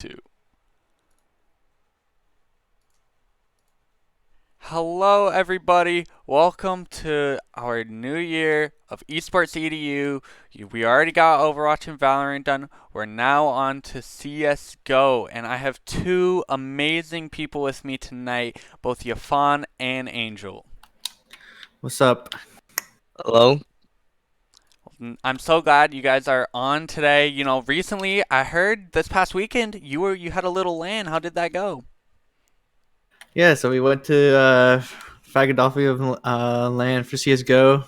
Two. Hello, everybody. Welcome to our new year of Esports EDU. We already got Overwatch and Valorant done. We're now on to CSGO, and I have two amazing people with me tonight, both Yafan and Angel. What's up? Hello. I'm so glad you guys are on today. Recently I heard this past weekend you had a little LAN. How did that go? Yeah, so we went to Philadelphia land for CS:GO.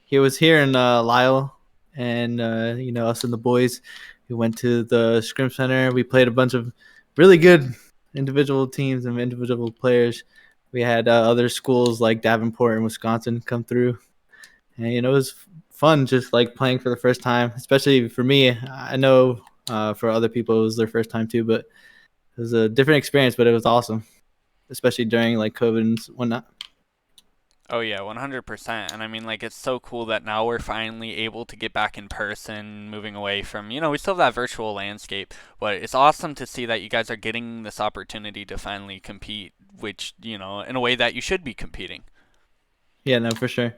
He was here in Lyle, and us and the boys. We went to the Scrim Center. We played a bunch of really good individual teams and individual players. We had other schools like Davenport and Wisconsin come through, and it was fun just like playing for the first time, especially for me. I know for other people it was their first time too, but it was a different experience, but it was awesome, especially during like COVID and whatnot. Oh yeah, 100%. And I mean, like, it's so cool that now we're finally able to get back in person, moving away from, we still have that virtual landscape, but it's awesome to see that you guys are getting this opportunity to finally compete, which, in a way that you should be competing. Yeah, no, for sure.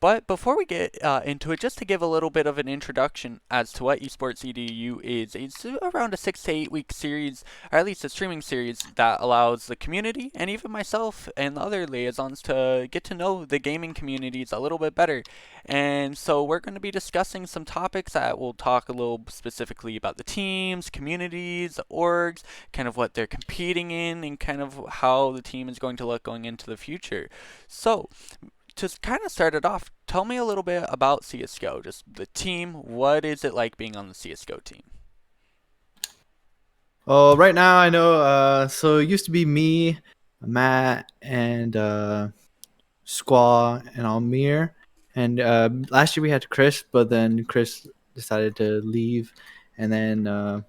But before we get into it, just to give a little bit of an introduction as to what Esports EDU is, it's around a 6 to 8 week series, or at least a streaming series that allows the community and even myself and the other liaisons to get to know the gaming communities a little bit better. And so we're going to be discussing some topics that will talk a little specifically about the teams, communities, orgs, kind of what they're competing in, and kind of how the team is going to look going into the future. So, to kind of start it off, tell me a little bit about CSGO, just the team. What is it like being on the CSGO team? Well, right now I know. So it used to be me, Matt, and Squaw and Almir. And last year we had Chris, but then Chris decided to leave, and then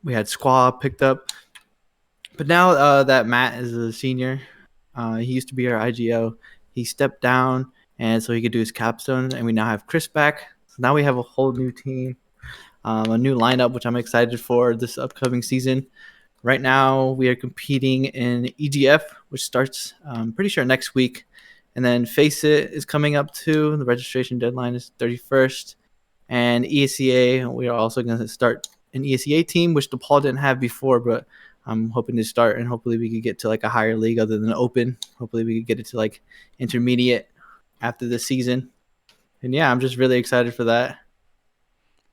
we had Squaw picked up. But now that Matt is a senior, he used to be our IGO. He stepped down, and so he could do his capstone. And we now have Chris back. So now we have a whole new team, a new lineup, which I'm excited for this upcoming season. Right now, we are competing in EGF, which starts, pretty sure, next week. And then Face It is coming up too. The registration deadline is 31st. And ESEA, we are also going to start an ESEA team, which DePaul didn't have before, but I'm hoping to start, and hopefully we could get to like a higher league other than open. Hopefully we could get it to like intermediate after this season. And yeah, I'm just really excited for that.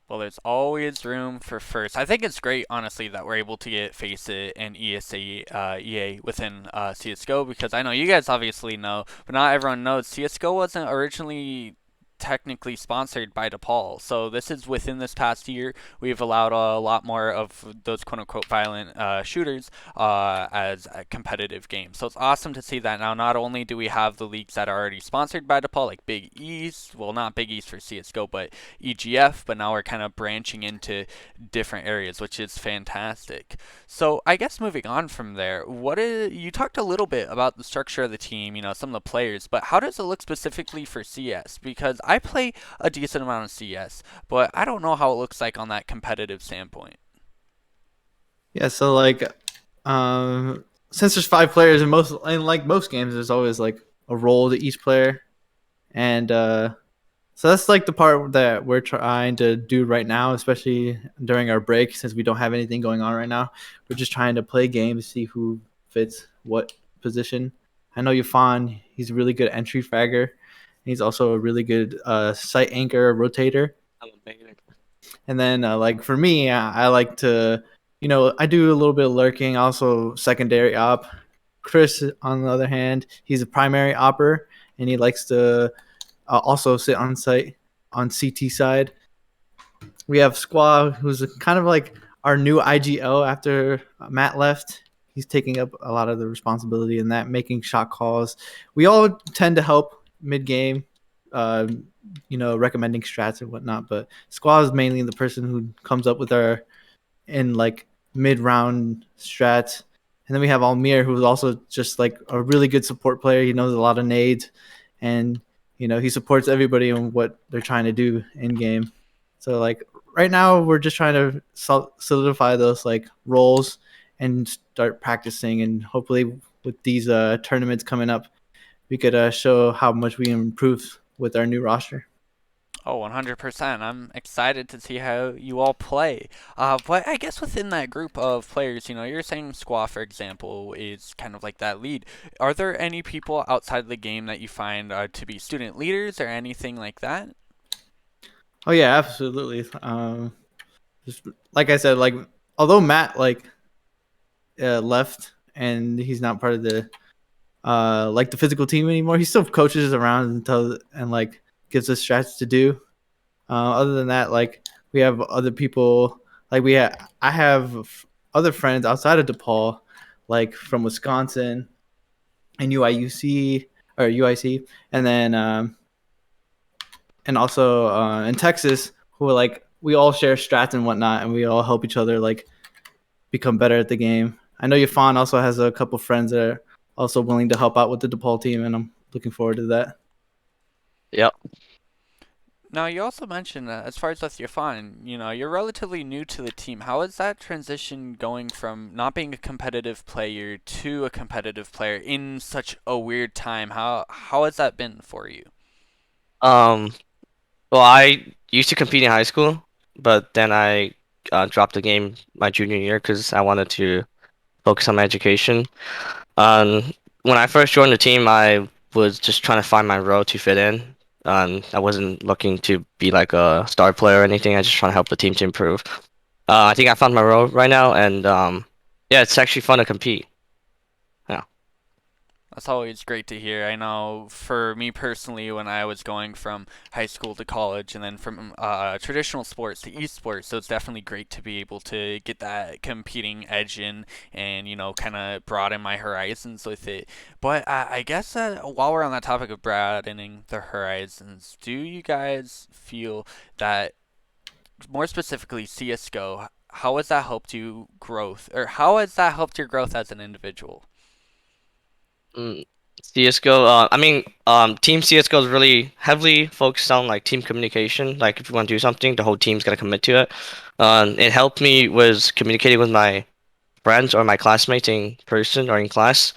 Well, there's always room for first. I think it's great, honestly, that we're able to get Face It and EA within CSGO because I know you guys obviously know, but not everyone knows CSGO wasn't originally technically sponsored by DePaul. So this is within this past year, we've allowed a lot more of those quote unquote violent shooters as a competitive games. So it's awesome to see that now. Not only do we have the leagues that are already sponsored by DePaul, like Big East, well, not Big East for CSGO, but EGF, but now we're kind of branching into different areas, which is fantastic. So I guess moving on from there, you talked a little bit about the structure of the team, some of the players, but how does it look specifically for CS? Because I play a decent amount of CS, but I don't know how it looks like on that competitive standpoint. Yeah, so like, since there's 5 players in like most games, there's always like a role to each player, and so that's like the part that we're trying to do right now, especially during our break, since we don't have anything going on right now. We're just trying to play games, see who fits what position. I know Yafan, he's a really good entry fragger. He's also a really good site anchor rotator. I'm amazing. And then like for me, I like to, I do a little bit of lurking, also secondary op. Chris, on the other hand, he's a primary opper, and he likes to also sit on site on CT side. We have Squaw, who's kind of like our new IGO after Matt left. He's taking up a lot of the responsibility in that, making shot calls. We all tend to help mid game, uh, recommending strats and whatnot. But Squaw is mainly the person who comes up with our in like mid round strats. And then we have Almir, who's also just like a really good support player. He knows a lot of nades, and he supports everybody in what they're trying to do in game. So like right now we're just trying to solidify those like roles and start practicing, and hopefully with these tournaments coming up, we could show how much we improve with our new roster. Oh, 100%. I'm excited to see how you all play. But I guess within that group of players, you're saying Squaw, for example, is kind of like that lead. Are there any people outside the game that you find to be student leaders or anything like that? Oh yeah, absolutely. Just, like I said, like although Matt like left and he's not part of the like the physical team anymore, he still coaches around and like gives us strats to do. Other than that, like we have other people. Like I have other friends outside of DePaul, like from Wisconsin and UIUC or UIC, and then and also in Texas, who are like we all share strats and whatnot, and we all help each other like become better at the game. I know Yafan also has a couple friends that are also willing to help out with the DePaul team, and I'm looking forward to that. Yep. Now, you also mentioned as far as with your fun, you're relatively new to the team. How is that transition going from not being a competitive player to a competitive player in such a weird time? How has that been for you? Um, well, I used to compete in high school, but then I dropped the game my junior year because I wanted to focus on my education. Um, when I first joined the team, I was just trying to find my role to fit in. I wasn't looking to be like a star player or anything. I just trying to help the team to improve. I think I found my role right now, and yeah, it's actually fun to compete. Yeah. That's always great to hear. I know for me personally, when I was going from high school to college and then from traditional sports to esports, so it's definitely great to be able to get that competing edge in and, kind of broaden my horizons with it. But I guess while we're on that topic of broadening the horizons, do you guys feel that, more specifically, CSGO, how has that helped you growth, or how has that helped your growth as an individual? Mm, CS:GO. I mean, Team CS:GO is really heavily focused on like team communication. Like if you want to do something, the whole team's gonna commit to it. It helped me with communicating with my friends or my classmates in person or in class.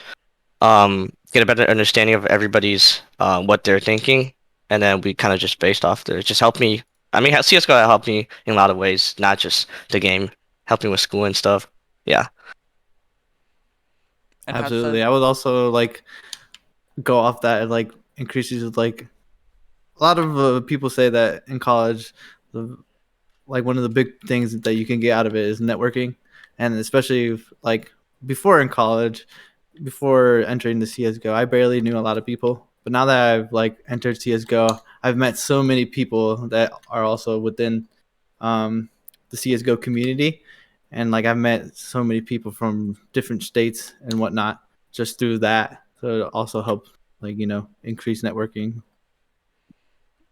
Get a better understanding of everybody's what they're thinking, and then we kind of just based off there. It just helped me. I mean, CS:GO helped me in a lot of ways, not just the game, helped me with school and stuff. Yeah. And has that Absolutely, I would also like go off that. It, like increases with like a lot of people say that in college, the like one of the big things that you can get out of it is networking, and especially like before in college, before entering the CS:GO, I barely knew a lot of people. But now that I've like entered CS:GO, I've met so many people that are also within the CS:GO community, and like I've met so many people from different states and whatnot just through that. So it also helps like increase networking.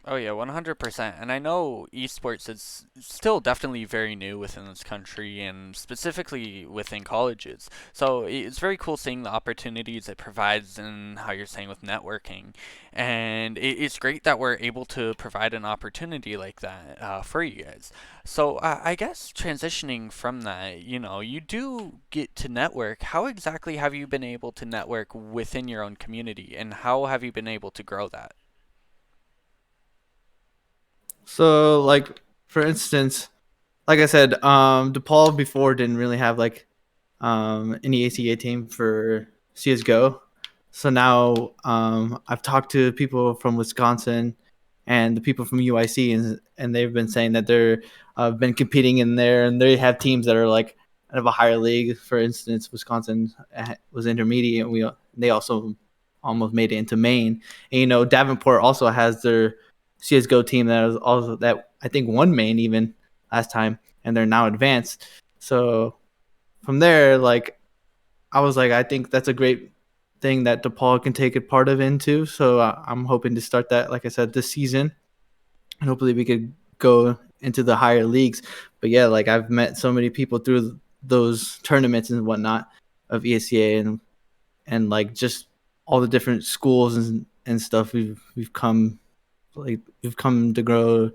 Oh yeah, 100%. And I know esports is still definitely very new within this country and specifically within colleges. So it's very cool seeing the opportunities it provides and how you're saying with networking. And it's great that we're able to provide an opportunity like that for you guys. So I guess transitioning from that, you do get to network. How exactly have you been able to network within your own community and how have you been able to grow that? So like for instance, like I said, DePaul before didn't really have like any ACA team for CS:GO. So now I've talked to people from Wisconsin and the people from UIC, and they've been saying that they're been competing in there, and they have teams that are like out of a higher league. For instance, Wisconsin was intermediate, and they also almost made it into Maine. And Davenport also has their CS:GO team that was also that I think won Maine even last time, and they're now advanced. So from there, like I was like, I think that's a great thing that DePaul can take a part of into. So I'm hoping to start that, like I said, this season, and hopefully we could go into the higher leagues. But yeah, like I've met so many people through those tournaments and whatnot of ESCA, and like just all the different schools and stuff we've come to grow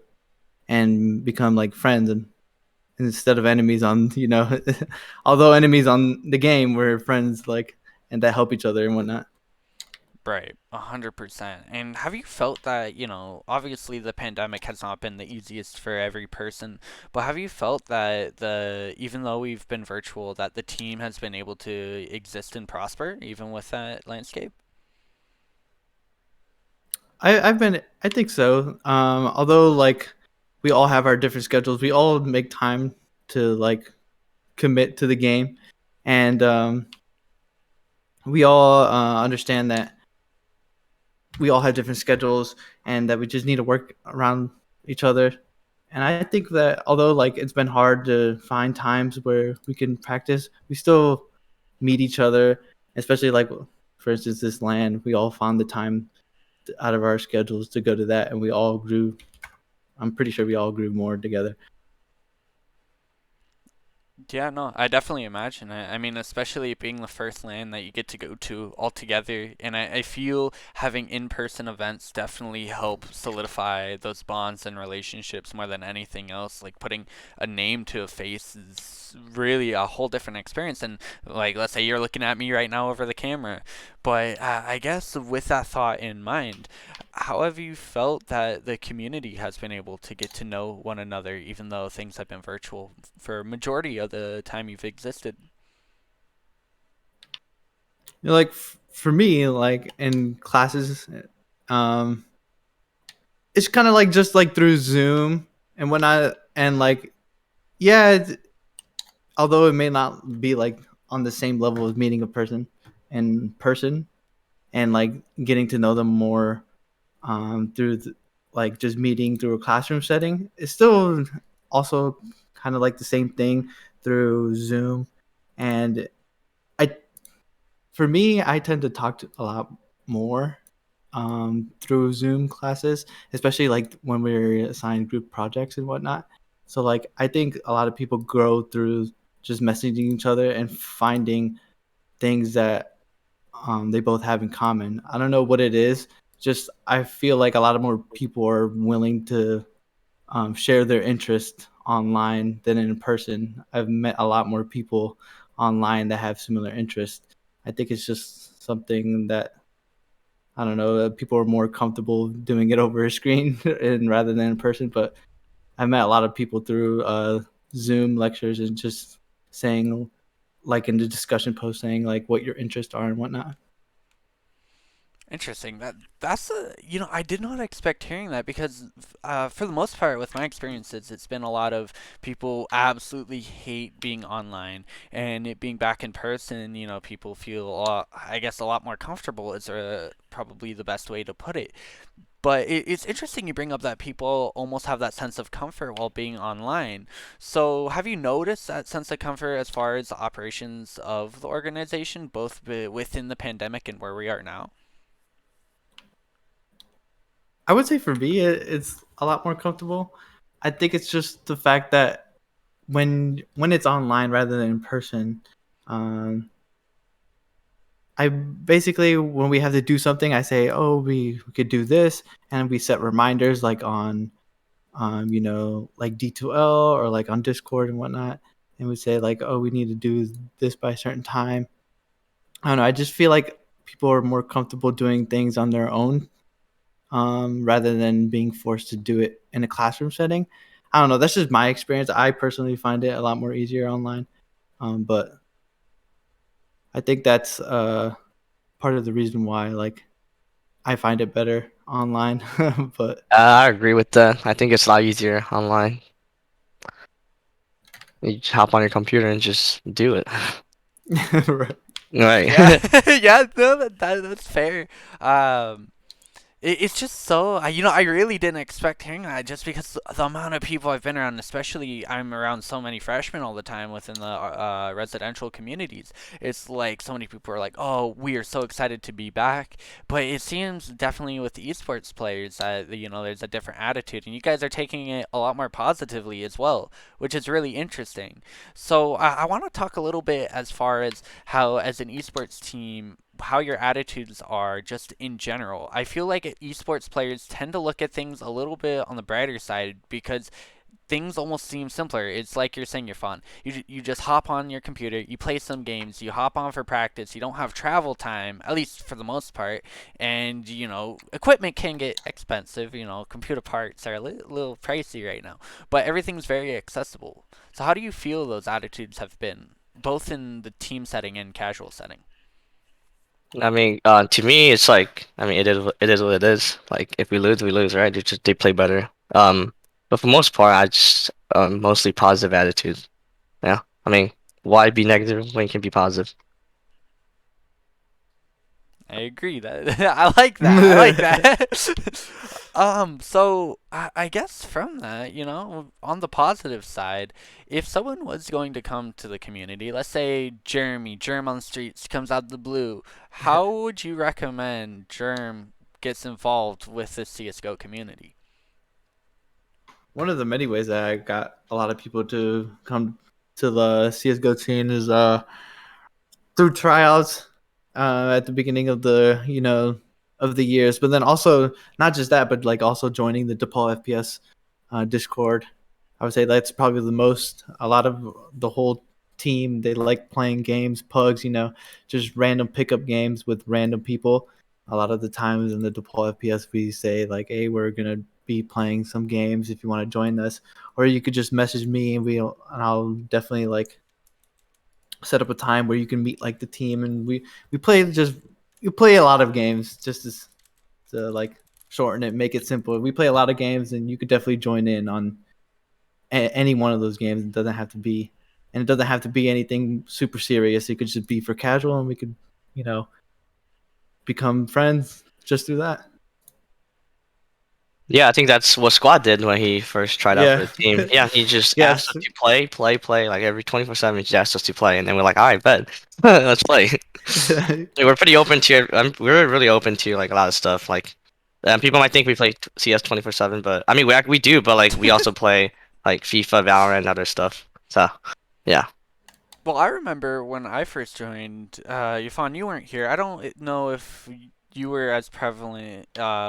and become like friends and instead of enemies on although enemies on the game, we're friends like and that help each other and whatnot. Right, 100%. And have you felt that, obviously the pandemic has not been the easiest for every person, but have you felt that even though we've been virtual, that the team has been able to exist and prosper even with that landscape? I think so. Although like we all have our different schedules, we all make time to like commit to the game, and we all understand that we all have different schedules and that we just need to work around each other. And I think that although like it's been hard to find times where we can practice, we still meet each other, especially like for instance this land, we all found the time out of our schedules to go to that and we all grew. I'm pretty sure we all grew more together. Yeah, no, I definitely imagine it. I mean, especially it being the first land that you get to go to all together, and I feel having in-person events definitely help solidify those bonds and relationships more than anything else. Like putting a name to a face is really a whole different experience. And like, let's say you're looking at me right now over the camera, but I guess with that thought in mind, how have you felt that the community has been able to get to know one another, even though things have been virtual for a majority of the time you've existed? Like for me, like in classes, um, it's kind of like just like through Zoom and whatnot, and like yeah, although it may not be like on the same level as meeting a person in person and like getting to know them more through like just meeting through a classroom setting, it's still also kind of like the same thing through Zoom. And I, for me, I tend to talk to a lot more through Zoom classes, especially like when we're assigned group projects and whatnot. So like I think a lot of people grow through just messaging each other and finding things that they both have in common. I don't know what it is. Just I feel like a lot of more people are willing to share their interest online than in person. I've met a lot more people online that have similar interests. I think it's just something that I don't know. People are more comfortable doing it over a screen and rather than in person. But I met a lot of people through Zoom lectures and just saying, like in the discussion post, saying like what your interests are and whatnot. Interesting. That's I did not expect hearing that because for the most part with my experiences it's been a lot of people absolutely hate being online, and it being back in person, people feel I guess a lot more comfortable is probably the best way to put it. But it's interesting you bring up that people almost have that sense of comfort while being online. So, have you noticed that sense of comfort as far as the operations of the organization, both within the pandemic and where we are now? I would say for me, it's a lot more comfortable. I think it's just the fact that when it's online rather than in person, um, I basically when we have to do something, I say, "Oh, we could do this," and we set reminders like on, like D2L or like on Discord and whatnot, and we say like, "Oh, we need to do this by a certain time." I don't know. I just feel like people are more comfortable doing things on their own rather than being forced to do it in a classroom setting. I don't know. That's just my experience. I personally find it a lot more easier online, but I think that's part of the reason why like I find it better online. But I agree with that. I think it's a lot easier online. You just hop on your computer and just do it. right. Right. Yeah, yeah, no, that's fair. Um, it's just so I really didn't expect hearing that just because the amount of people I've been around, especially I'm around so many freshmen all the time within the residential communities. It's like so many people are like, "Oh, we are so excited to be back," but it seems definitely with the esports players that there's a different attitude, and you guys are taking it a lot more positively as well, which is really interesting. So I want to talk a little bit as far as how, as an esports team, how your attitudes are just in general. I feel like esports players tend to look at things a little bit on the brighter side because things almost seem simpler. It's like you're saying you're fun. You just hop on your computer, you play some games, you hop on for practice. You don't have travel time, at least for the most part. And equipment can get expensive. Computer parts are a little pricey right now, but everything's very accessible. So how do you feel those attitudes have been, both in the team setting and casual setting? I mean, to me, it's like, I mean, it is what it is. Like, if we lose, right? They play better. But for most part, I just mostly positive attitude. Yeah, I mean, why be negative when you can be positive? I agree that I like that. I like that. So I guess from that, on the positive side, if someone was going to come to the community, let's say Germ on the streets comes out of the blue, how would you recommend Germ gets involved with the CS:GO community? One of the many ways that I got a lot of people to come to the CS:GO scene is through tryouts at the beginning of the years, but then also not just that, but like also joining the DePaul FPS Discord. I would say that's probably the most. A lot of the whole team, they like playing games, pugs, just random pickup games with random people. A lot of the times in the DePaul FPS, we say like, "Hey, we're gonna be playing some games if you want to join us," or you could just message me and I'll definitely like set up a time where you can meet like the team and we play just we play a lot of games just to like shorten it, make it simple. We play a lot of games and you could definitely join in on any one of those games. It doesn't have to be anything super serious. It could just be for casual and we could, you know, become friends just through that. Yeah, I think that's what Squad did when he first tried out for Yeah. the team. Yeah, he just asked Yes. us to play, like every 24/7. He just asked us to play, and then we're like, all right, bet, let's play. Like, we're pretty open to we're really open to like a lot of stuff. Like, people might think we play CS 24/7, but I mean we do, but like we also play like FIFA, Valorant, and other stuff. So yeah. Well, I remember when I first joined, Yvonne, you weren't here. I don't know if you were as prevalent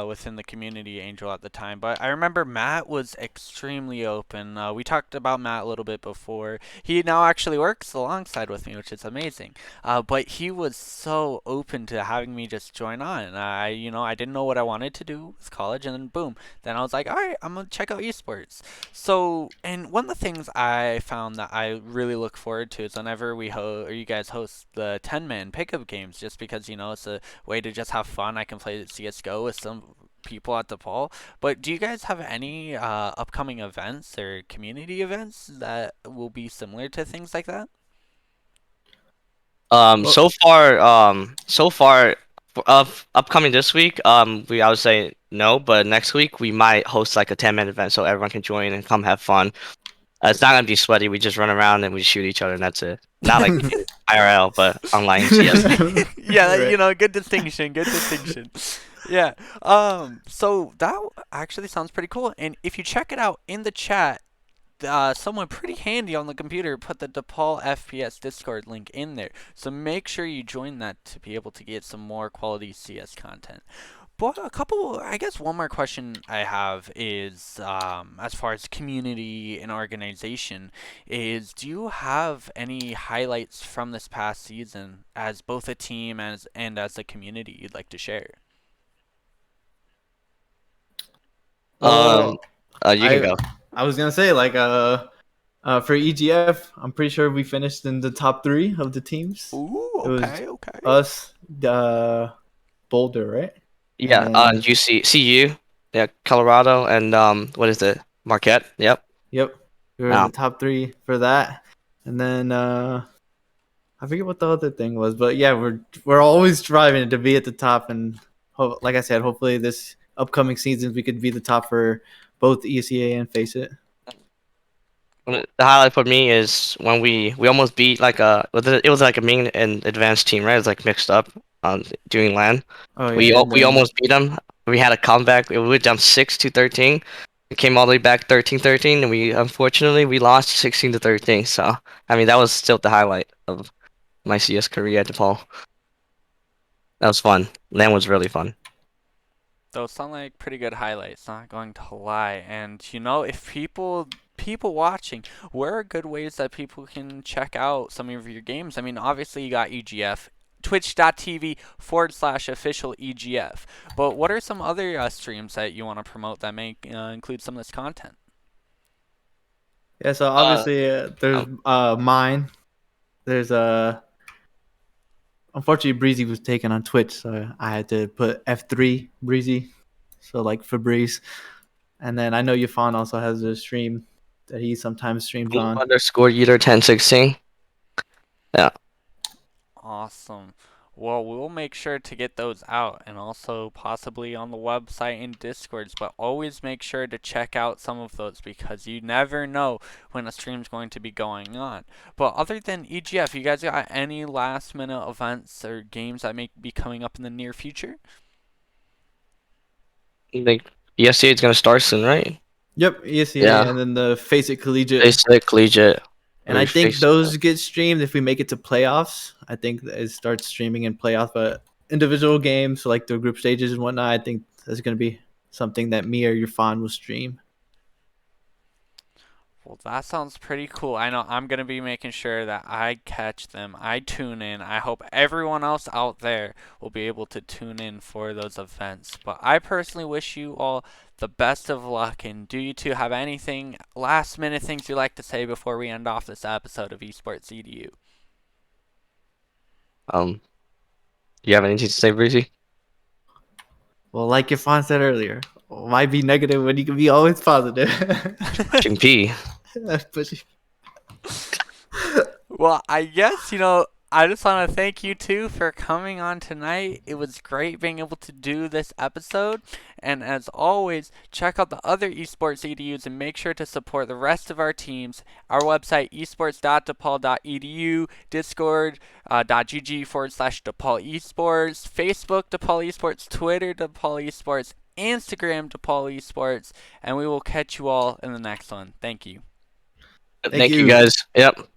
within the community, Angel, at the time, but I remember Matt was extremely open. We talked about Matt a little bit before. He now actually works alongside with me, which is amazing. But he was so open to having me just join on. I didn't know what I wanted to do with college, and then boom, then I was like, all right, I'm gonna check out esports. So, and one of the things I found that I really look forward to is whenever or you guys host the 10-man pickup games, just because it's a way to just have fun. I can play CS:GO with some people at DePaul. But do you guys have any upcoming events or community events that will be similar to things like that? Well, So far, of upcoming this week, I would say no, but next week we might host like a 10-minute event so everyone can join and come have fun. It's not gonna be sweaty. We just run around and we shoot each other, and that's it. Not like in IRL, but online CS. Yeah, right. good distinction, good distinction. Yeah. So that actually sounds pretty cool. And if you check it out in the chat, someone pretty handy on the computer put the DePaul FPS Discord link in there. So make sure you join that to be able to get some more quality CS content. But I guess one more question I have is, as far as community and organization, is do you have any highlights from this past season as both a team and as a community you'd like to share? Um, Well, you can I go. I was gonna say like for EGF, I'm pretty sure we finished in the top three of the teams. Ooh, It was okay, okay. us, Boulder, right? Yeah, And CU, yeah, Colorado, and what is it? Marquette. Yep. yep, we were in the Um, top three for that. And then I forget what the other thing was, but yeah, we're always striving to be at the top. And like I said, hopefully this upcoming seasons we could be the top for both ECA and Face It. the highlight for me is when we almost beat like it was like a main and advanced team, right? It was like mixed up doing LAN. Oh We yeah, and we then almost beat them. We had a comeback. We were down 6-13. We came all the way back 13-13, and we unfortunately we lost 16-13. So I mean that was still the highlight of my CS career at DePaul. That was fun. LAN was really fun. Those sound like pretty good highlights, not going to lie. And if people watching, where are good ways that people can check out some of your games? I mean, obviously you got EGF, twitch.tv/official EGF. But what are some other streams that you want to promote that may include some of this content? Yeah, so Uh, obviously there's mine. There's unfortunately Breezy was taken on Twitch, so I had to put F3 Breezy, so like Fabrice. And then I know Yafan also has a stream that he sometimes streams on. _Eater 1016. Yeah. Awesome. Well, we'll make sure to get those out and also possibly on the website and Discords, but always make sure to check out some of those because you never know when a stream's going to be going on. But other than EGF, you guys got any last minute events or games that may be coming up in the near future? Like ESCA is gonna start soon, right? Yep, ESEA, Yeah. and then the Face It Collegiate. Basic, collegiate. And I think those get streamed if we make it to playoffs. I think that it starts streaming in playoffs, but individual games, so like the group stages and whatnot, I think that's going to be something that me or your fan will stream. Well, that sounds pretty cool. I know I'm going to be making sure that I catch them. I tune in. I hope everyone else out there will be able to tune in for those events. But I personally wish you all the best of luck. And do you two have anything, last minute things you'd like to say before we end off this episode of Esports EDU? Do you have anything to say, Breezy? Well, like your fan said earlier, why be negative when you can be always positive? Pushing P. Pushing. Well, I guess, I just want to thank you two for coming on tonight. It was great being able to do this episode. And as always, check out the other esports EDUs and make sure to support the rest of our teams. Our website, esports.depaul.edu, discord.gg/DePaul Esports, Facebook DePaul Esports, Twitter DePaul Esports, Instagram DePaul Esports. And we will catch you all in the next one. Thank you. Thank you, guys. Yep.